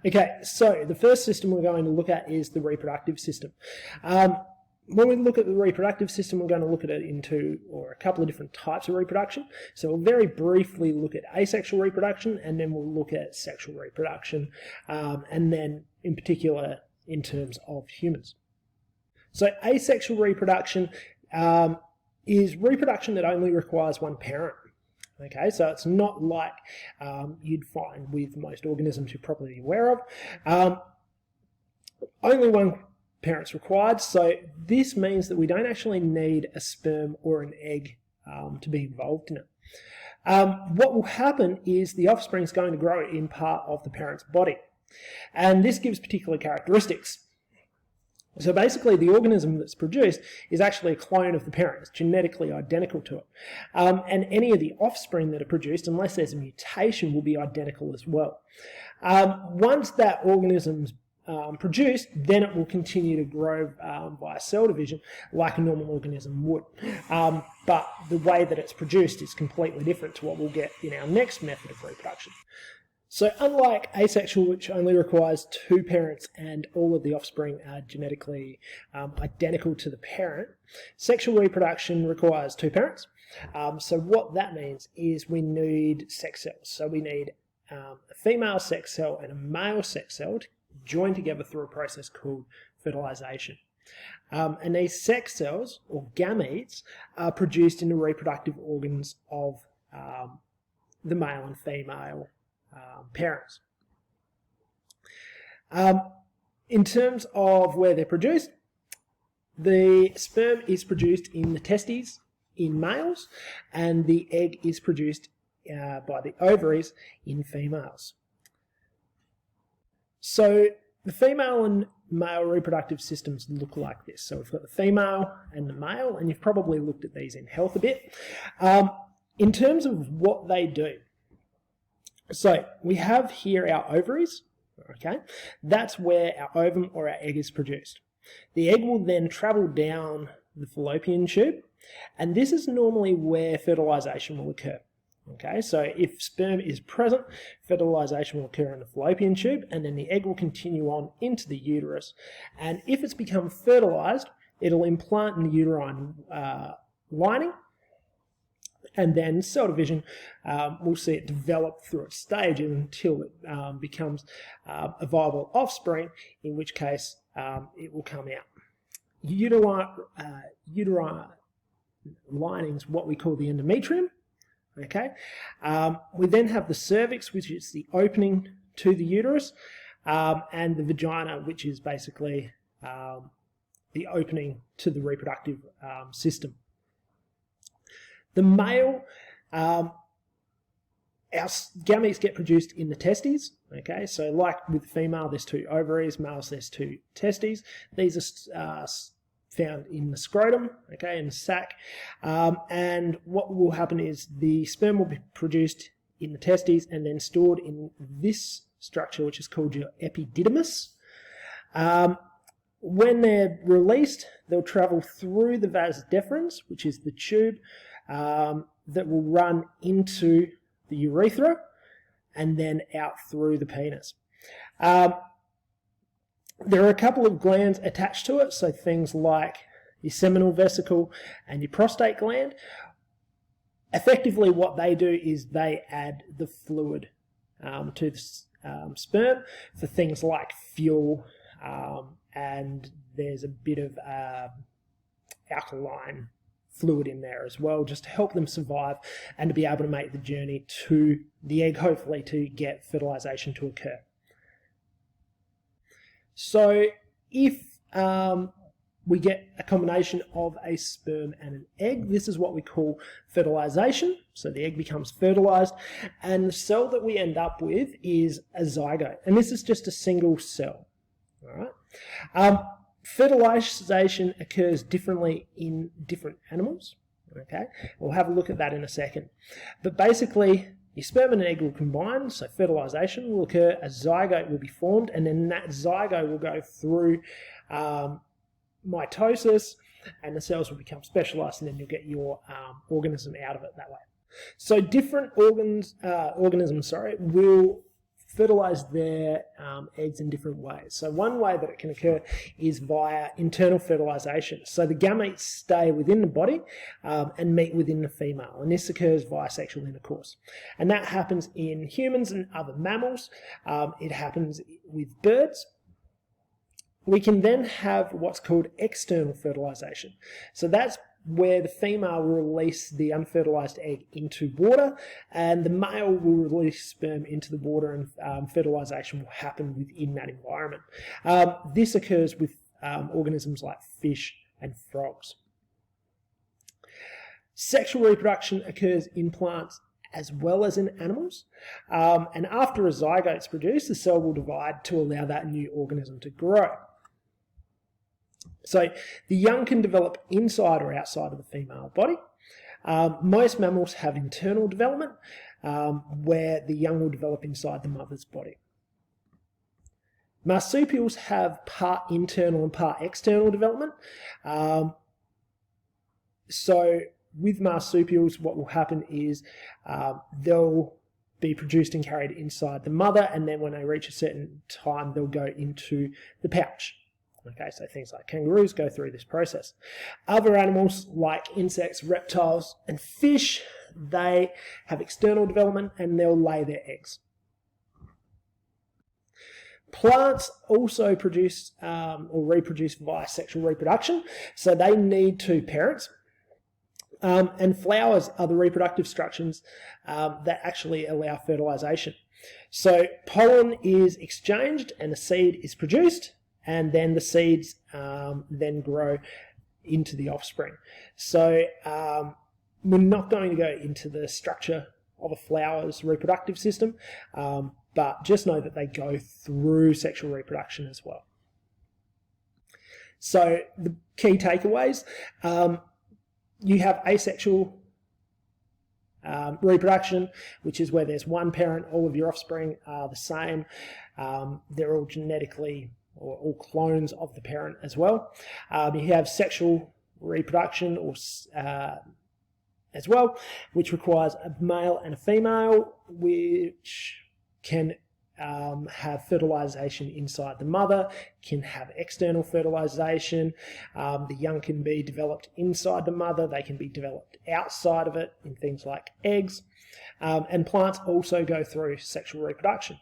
Okay, so the first system we're going to look at is the reproductive system. When we look at the reproductive system, we're going to look at it into a couple of different types of reproduction. So we'll very briefly look at asexual reproduction, and then we'll look at sexual reproduction, and then in particular in terms of humans. So asexual reproduction is reproduction that only requires one parent. Okay, so it's not like you'd find with most organisms you're probably aware of. Only one parent's required, so this means that we don't actually need a sperm or an egg to be involved in it. What will happen is the offspring is going to grow in part of the parent's body, and this gives particular characteristics. So basically the organism that's produced is actually a clone of the parent. It's genetically identical to it. And any of the offspring that are produced, unless there's a mutation, will be identical as well. Once that organism's produced, then it will continue to grow via cell division like a normal organism would. But the way that it's produced is completely different to what we'll get in our next method of reproduction. So unlike asexual, which only requires two parents and all of the offspring are genetically identical to the parent, sexual reproduction requires two parents. So what that means is we need sex cells. So we need a female sex cell and a male sex cell to join together through a process called fertilization. And these sex cells, or gametes, are produced in the reproductive organs of the male and female parents. In terms of where they're produced, the sperm is produced in the testes in males, and the egg is produced by the ovaries in females. So the female and male reproductive systems look like this. So we've got the female and the male, and you've probably looked at these in health a bit. In terms of what they do, so we have here our ovaries, okay? That's where our ovum or our egg is produced. The egg will then travel down the fallopian tube, and this is normally where fertilization will occur. Okay, so if sperm is present, fertilization will occur in the fallopian tube, and then the egg will continue on into the uterus. And if it's become fertilized, it'll implant in the uterine lining, and then cell division, we'll see it develop through its stages until it becomes a viable offspring, in which case it will come out. Uterine linings, what we call the endometrium. Okay, we then have the cervix, which is the opening to the uterus, and the vagina, which is basically the opening to the reproductive system. The male, our gametes get produced in the testes. Okay, so like with female, there's two ovaries, males, there's two testes. These are found in the scrotum, okay, in the sac, and what will happen is the sperm will be produced in the testes and then stored in this structure, which is called your epididymis. When they're released, they'll travel through the vas deferens, which is the tube that will run into the urethra and then out through the penis. There are a couple of glands attached to it, so things like your seminal vesicle and your prostate gland. Effectively, what they do is they add the fluid to the sperm for things like fuel, and there's a bit of alkaline fluid in there as well, just to help them survive and to be able to make the journey to the egg, hopefully to get fertilization to occur. So if we get a combination of a sperm and an egg, this is what we call fertilization. So the egg becomes fertilized, and the cell that we end up with is a zygote, and this is just a single cell. All right. Fertilization occurs differently in different animals. Okay, we'll have a look at that in a second. But basically, your sperm and an egg will combine, so fertilization will occur, a zygote will be formed, and then that zygote will go through mitosis, and the cells will become specialized, and then you'll get your organism out of it that way. So different organisms will fertilize their eggs in different ways. So one way that it can occur is via internal fertilization. So the gametes stay within the body and meet within the female, and this occurs via sexual intercourse. And that happens in humans and other mammals. It happens with birds. We can then have what's called external fertilization. So that's where the female will release the unfertilized egg into water, and the male will release sperm into the water, and fertilization will happen within that environment. This occurs with organisms like fish and frogs. Sexual reproduction occurs in plants as well as in animals, and after a zygote is produced, the cell will divide to allow that new organism to grow. So the young can develop inside or outside of the female body. Most mammals have internal development, where the young will develop inside the mother's body. Marsupials have part internal and part external development. So with marsupials, what will happen is they'll be produced and carried inside the mother, and then when they reach a certain time, they'll go into the pouch. Okay, so things like kangaroos go through this process. Other animals like insects, reptiles, and fish, they have external development and they'll lay their eggs. Plants also produce or reproduce via sexual reproduction, so they need two parents. And flowers are the reproductive structures that actually allow fertilization. So pollen is exchanged and a seed is produced, and then the seeds then grow into the offspring. So we're not going to go into the structure of a flower's reproductive system, but just know that they go through sexual reproduction as well. So the key takeaways, you have asexual reproduction, which is where there's one parent, all of your offspring are the same. They're all genetically or all clones of the parent as well. You have sexual reproduction or as well, which requires a male and a female, which can have fertilization inside the mother, can have external fertilization. The young can be developed inside the mother, they can be developed outside of it in things like eggs. And plants also go through sexual reproduction.